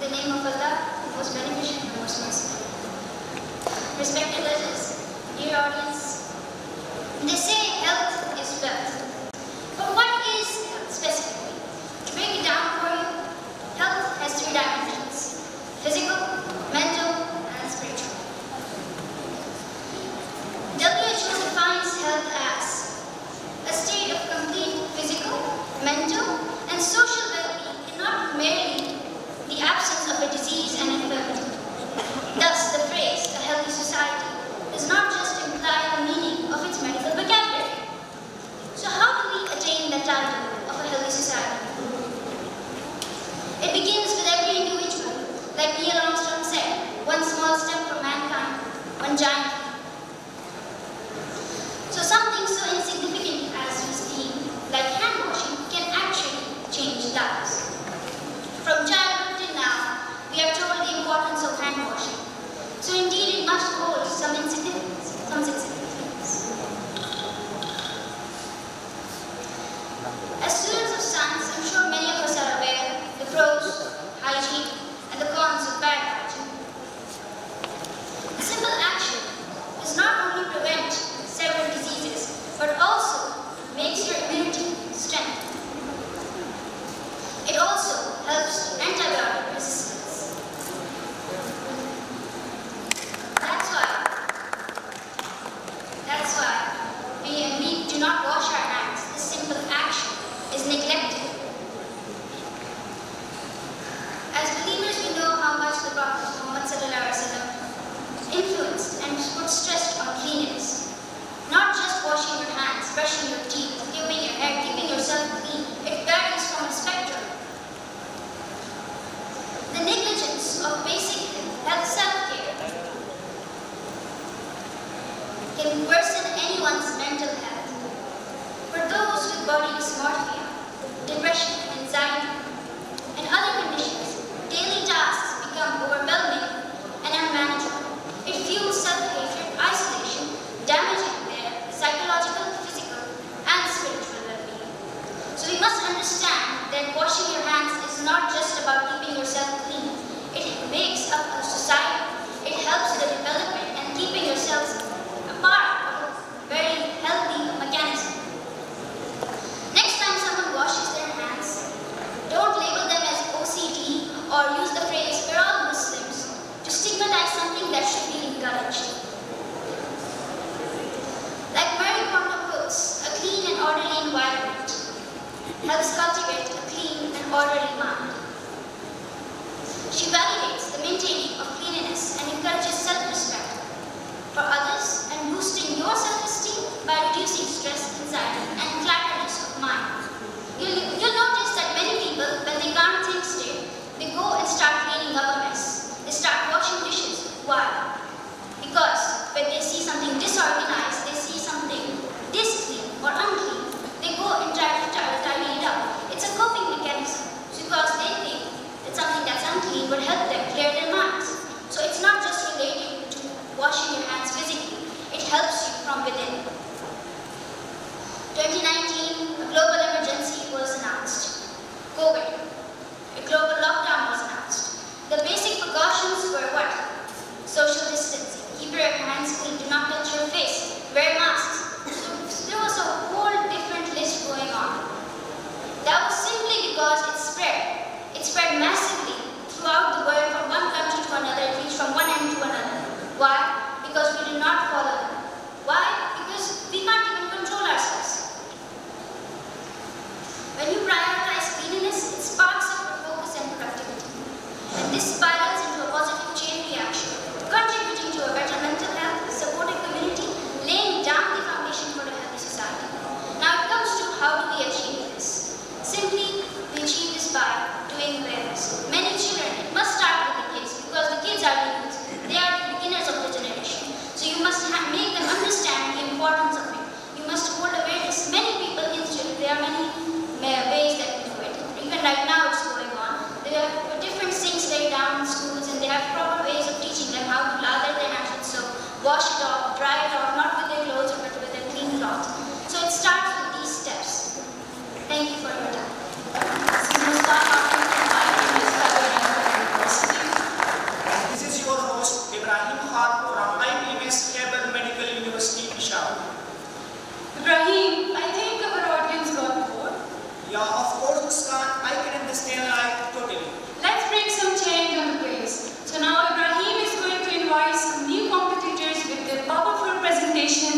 the name of Allah, the most beneficent and most merciful. Respected judges, dear audience, they say health is wealth. But what is health specifically? To break it down for you, health has three dimensions: physical, mental, and spiritual. WHO defines health as a state of complete physical, mental, and social well-being, and not merely the absence of a disease and infirmity. Thus, the phrase "a healthy society" does not just imply the meaning of its medical vocabulary. So how do we attain the title of a healthy society? It begins with every individual. Like Neil Armstrong said, "One small step for mankind, one giant leap." So something so insignificant as speaking, like hand washing, can actually change lives. From childhood till now, we are told the importance of hand washing. So indeed, it must hold some significance. As students of science, I'm sure many of us are aware the pros, hygiene, and the cons of bad hygiene. A simple action does not only prevent several diseases, but also makes your immunity strengthen. It also helps antibiotic resistance. That's why we do not wash our hands. This simple action is neglected. As believers, we know how much the Prophet Muhammad influenced and put stress on cleanliness. Not just washing your hands, brushing your teeth, combing your hair, keeping yourself clean. It varies from a spectrum. The negligence of basic health self-care can worsen anyone's mental health. For those with body dysmorphia, depression, anxiety, and other conditions, daily tasks become overwhelming and unmanageable. It fuels self-hatred, isolation, damaging their psychological, physical, and spiritual well-being. So we must understand that washing your hands is not just about keeping yourself clean. It makes up a society. It helps the development and keeping yourselves apart of a very healthy mechanism. Next time someone washes their hands, don't label them as OCD or use the phrase "we're all Muslims" to stigmatize something that should be encouraged. Like Marie Kondo puts, a clean and orderly environment helps cultivate a clean and orderly mind. She validates the maintaining of cleanliness and encourages self-respect for others and boosting your self-esteem by reducing stress, anxiety, and clutterness of mind. You'll notice that many people, when they can't think straight, they go and start cleaning up a mess. They start washing dishes. Why? Because when they see something disorganized, they see something disclean or unclean, they go and try to tidy it up. It's a coping mechanism because they think that something that's unclean would help them clear their minds. So it's not just related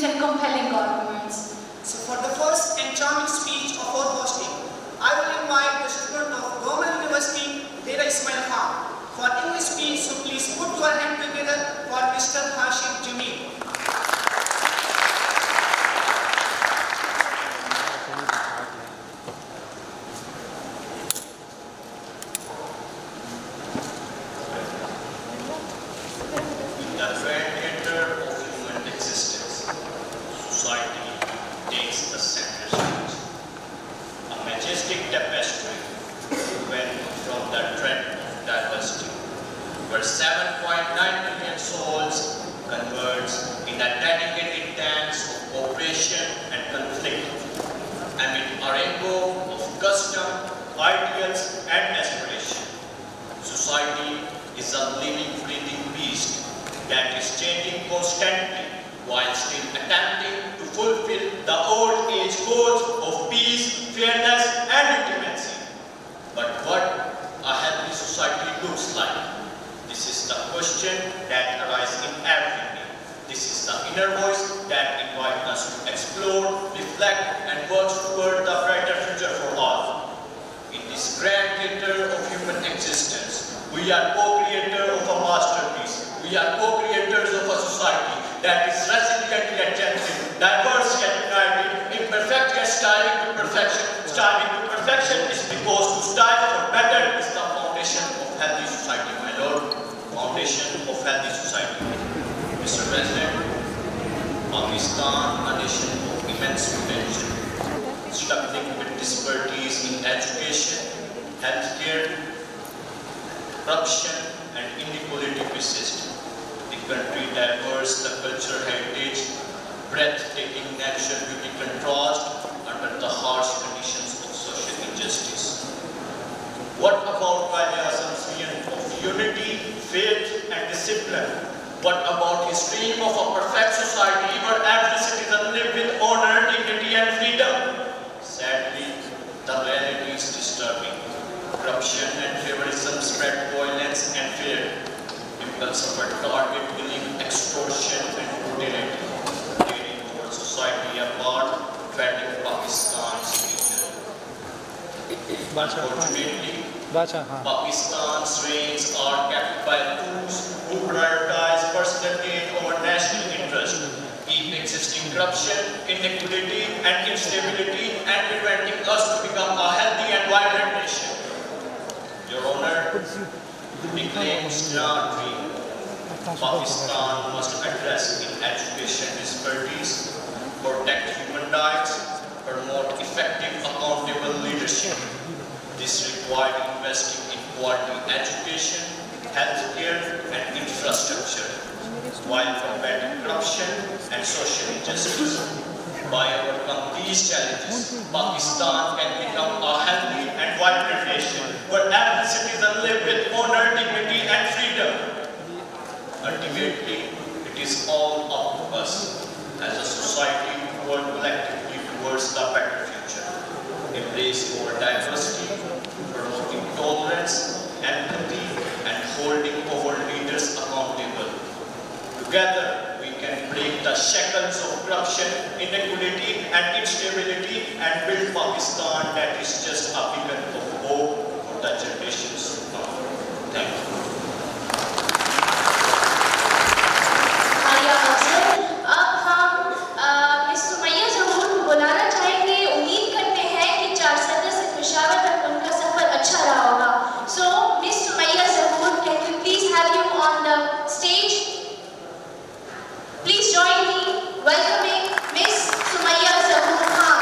solutions and compelling arguments. So for the first and charming speech of our hosting, I will invite the student of Government University, Dera Ismail Khan, for English speech. So please put your hand together for Mr. Hashim Jamil. Where 7.9 million souls converge in a dedicated dance of cooperation and conflict, amid a rainbow of custom, ideals, and aspiration. Society is a living, breathing beast that is changing constantly while still attempting to fulfill the old age goals of peace, fairness, and intimacy. But what a healthy society looks like? This is the question that arises in everything. This is the inner voice that invites us to explore, reflect, and work toward the brighter future for all. In this grand theater of human existence, we are co-creators of a masterpiece. We are co-creators of a society that is resilient yet gentle, diverse yet united, imperfect yet striving to perfection. Striving to perfection is because to strive for better is the foundation of healthy society, my lord. Foundation of healthy society. Mr. President, Pakistan, a nation of immense potential, struggling with disparities in education, healthcare, corruption, and inequality persist. The country diverse, the cultural heritage, breathtaking natural beauty contrast under the harsh conditions of social injustice. What about Quaid-e-Azam's vision of unity, faith, and discipline? What about his dream of a perfect society where every citizen lives with honor, dignity, and freedom? Sadly, the reality is disturbing. Corruption and favoritism spread violence and fear. Impulse of a target belief, extortion, and brutality, leading towards society apart, threatening Pakistan's future. Unfortunately, Pakistan's reigns are kept by those who prioritize personal gain over national interest, keep existing corruption, inequality, and instability, and preventing us to become a healthy and vibrant nation. Your Honor, the claims cannot be. Pakistan must address in education disparities, protect human rights, promote effective, accountable leadership. This required investing in quality education, healthcare, and infrastructure, while combating corruption and social injustice. By overcoming these challenges, Pakistan can become a healthy and vibrant nation where every citizen lives with honor, dignity, and freedom. Ultimately, it is all up to us as a society to work collectively towards the better future. Embrace our diversity, promoting tolerance, empathy, and holding our leaders accountable. Together, we can break the shackles of corruption, inequality, and instability and build Pakistan that is just a beacon of hope for the generations to come. Thank you. Please join me welcoming Miss Sumaiya Zahoor Khan.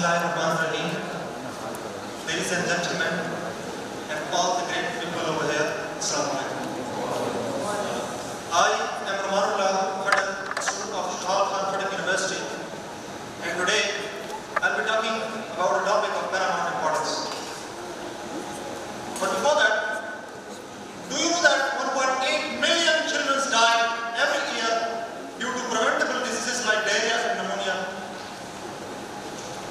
Bismillahirrahmanirrahim. Ladies and gentlemen, and all the great people over here, Assalamu alaikum. I am Ramanullah Khatak, a student of Shahal Khan Khatak University, and today I'll be talking about a topic of paramount importance. But before that, do you know that 1.8 million children die every year due to preventable diseases like diarrhea and pneumonia?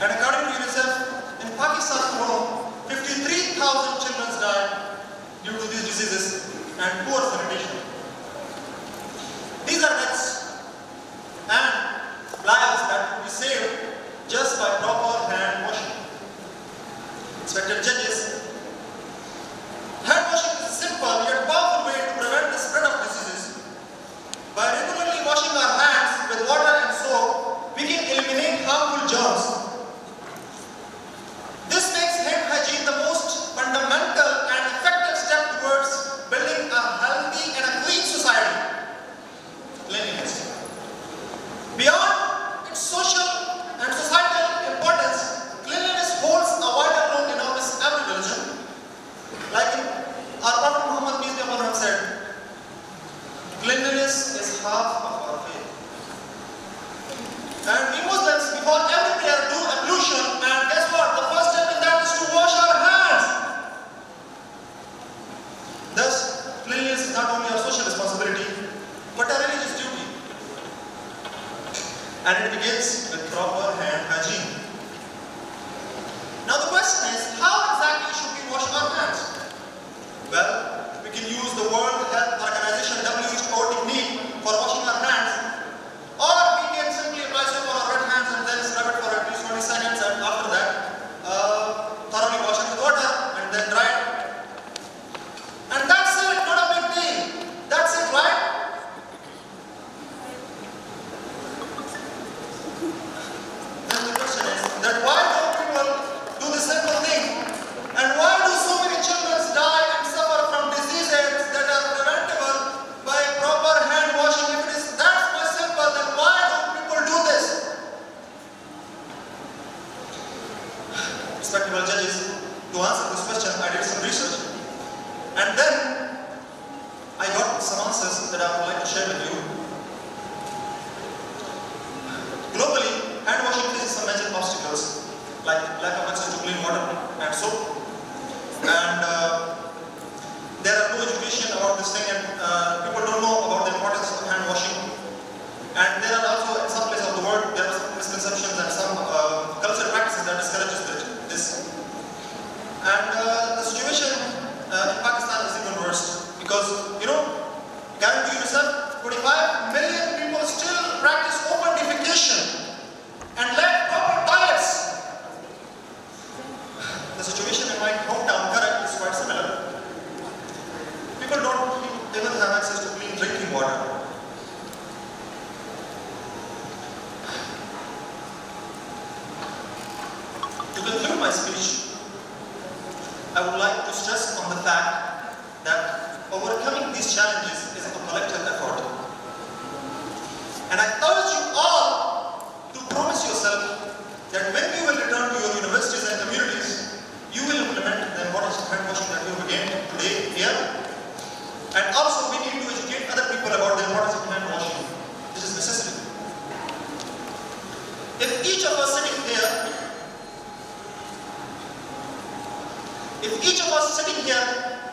And according to UNICEF, in Pakistan alone, 53,000 children die due to these diseases and poor sanitation. These are deaths and lives that could be saved just by proper hand washing. Respected judges, hand washing is a simple yet powerful way to prevent the spread of diseases. By regularly washing our hands with water and soap, we can eliminate harmful germs. This makes hand hygiene the most fundamental and effective step towards building a healthy and a clean society. Cleanliness. Beyond its social and societal importance, cleanliness holds a vital role in almost every religion. Like our Prophet Muhammad peace be upon him said, cleanliness is half of our faith. And we Muslims, before every prayer, do ablution, and guess what? The first step in that is to wash our hands. Thus, cleanliness is not only our social responsibility, but a religious duty. And it begins with proper hand hygiene. Now the question is, how exactly should we wash our hands? Well, we can use the World Health Organization WHO technique for washing our hands, or we can simply apply soap on our wet hands and then scrub it for at least 20 seconds, and after that, thoroughly wash it with water and then dry it. And that's it, not a big deal. That's it, right? Then the question is that why don't people do the simple thing? And why do so many children die and suffer from diseases that are preventable by proper hand washing? If it is that much simple, then why don't people do this? Respectable judges, to answer this question, I did some research. And then I got some answers that I would like to share with you. Globally, hand washing faces some major obstacles like lack of access to clean water and soap. And there are no education about this thing, and people don't know about the importance of hand washing. And there are also, in some places of the world, there are some misconceptions and some cultural practices that discourages this. And the situation in Pakistan is even worse because, you know, according to UNICEF, 25 million people still practice open defecation and lack proper toilets. The situation in my hometown, Karak, is quite similar. People don't even have access to clean drinking water. To conclude my speech, I would like to stress on the fact that overcoming these challenges is a collective effort. And I urge you all to promise yourself that when you will return to your universities and communities, you will implement the importance of hand washing that we have again today here. And also we need to educate other people about the importance of hand washing. This is necessary. If each of us sitting here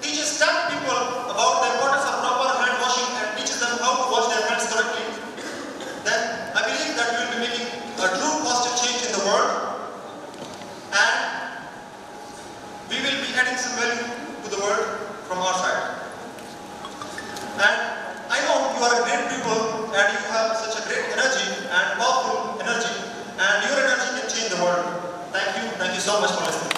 teaches 10 people about the importance of proper hand washing and teaches them how to wash their hands correctly, then I believe that we will be making a true positive change in the world, and we will be adding some value to the world from our side. And I know you are great people and you have such a great energy and powerful energy, and your energy can change the world. Thank you so much for listening.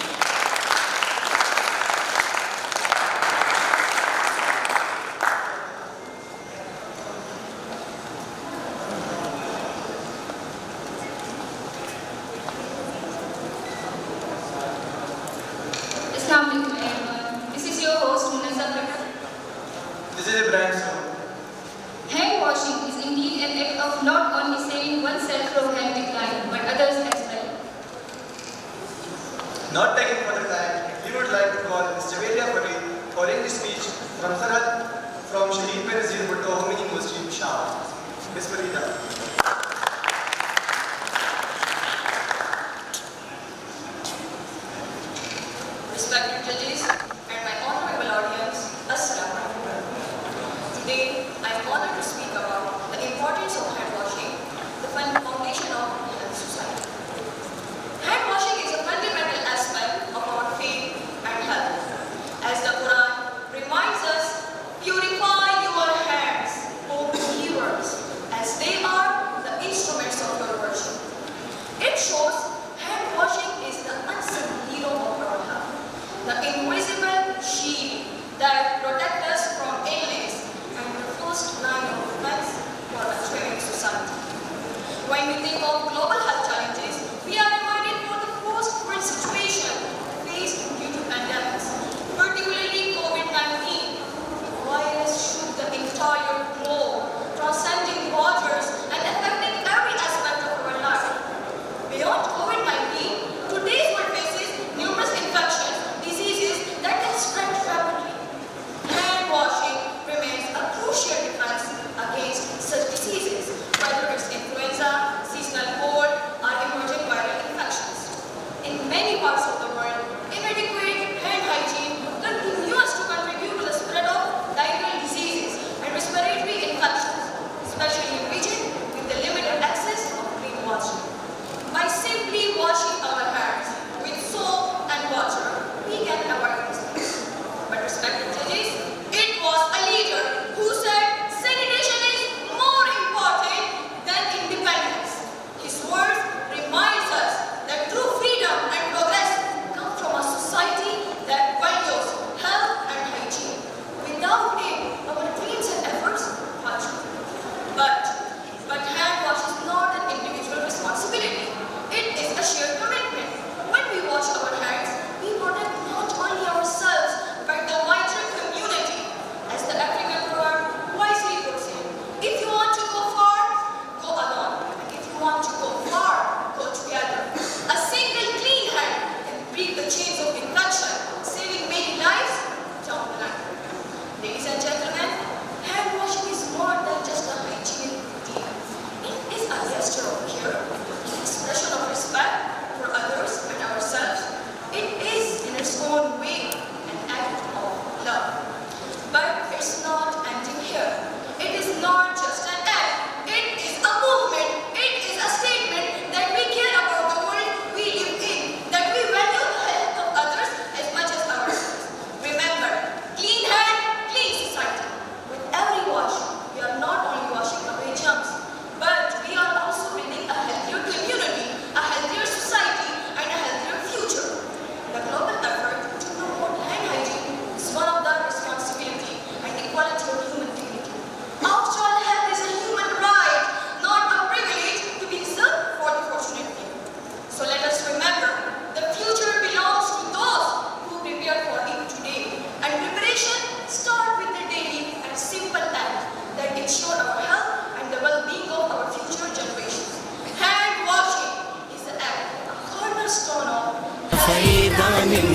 Assalamualaikum everyone. This is your host Munazza Khatak. This is Ibrahim sir. Hand washing is indeed an act of not only saving oneself from hand decline, but others as well. Not taking further time, we would like to call Mr. Velia Patel for English speech from Sarhad from Shaheed Benazir Bhutto Women University, Peshawar. Ms. Farida. Respected judges and my honorable audience, Assalamu alaikum. Today, I am honored to speak about the importance of hand washing, the foundation of health society. Hand washing is a fundamental aspect of our faith and health. As the Quran reminds us, purify your hands, O believers, as they are the instruments of your worship. It shows hand washing is the unsung hero of our health, the invisible shield that protects us from illness and the first line of defense for a thriving society. When we think of global health challenges, we are reminded for the post-war situation faced due to pandemics, particularly COVID-19. The virus shook the entire globe, transcending borders and affecting every aspect of our life. Beyond COVID-19, today's world faces numerous infections, diseases that can spread rapidly. Hand washing remains a crucial defense against such diseases, whether it's influenza, seasonal cold, or emerging viral infections. In many parts of the world, inadequate hand hygiene continues to contribute to the spread of viral diseases and respiratory infections, especially in regions with the limited access of clean water. By simply washing our hands with soap and water, we can avoid these things. But respected judges, it was a leader who said sanitation is more important than independence. His words reminds us that true freedom and progress come from a society that values health and hygiene. Without it, our dreams and efforts falter. But hand wash is not an individual responsibility. It is a shared commitment. When we wash our hands, we protect not only ourselves, but the wider community. As the African proverb wisely puts it, if you want to go far, go alone. And if you want to go far, go together. A single clean hand can break the chains of infection, saving many lives down the line. Ladies and gentlemen, hand washing is more than just a hygienic routine. It is a gesture of care, an expression of respect for others and ourselves. It is, in its own way, an act of love. But it's not ending here. It is not just an act. It is a movement. It is a statement that we care about the world we live in, that we value the health of others as much as ourselves. Remember, clean hand, clean society. With every wash, we are not only washing away germs, but we are also building a healthier community, a healthier society, and a healthier future. The global effort to promote hand hygiene is one of the responsibility and equality of human dignity. After all, health is a human right, not a privilege to be reserved for the fortunate few. So let us remember, the future belongs to those who prepare for it today. And preparation starts with the daily and simple acts that ensure our health and the well-being of our future generations. Hand washing is the act, a cornerstone of فإذا من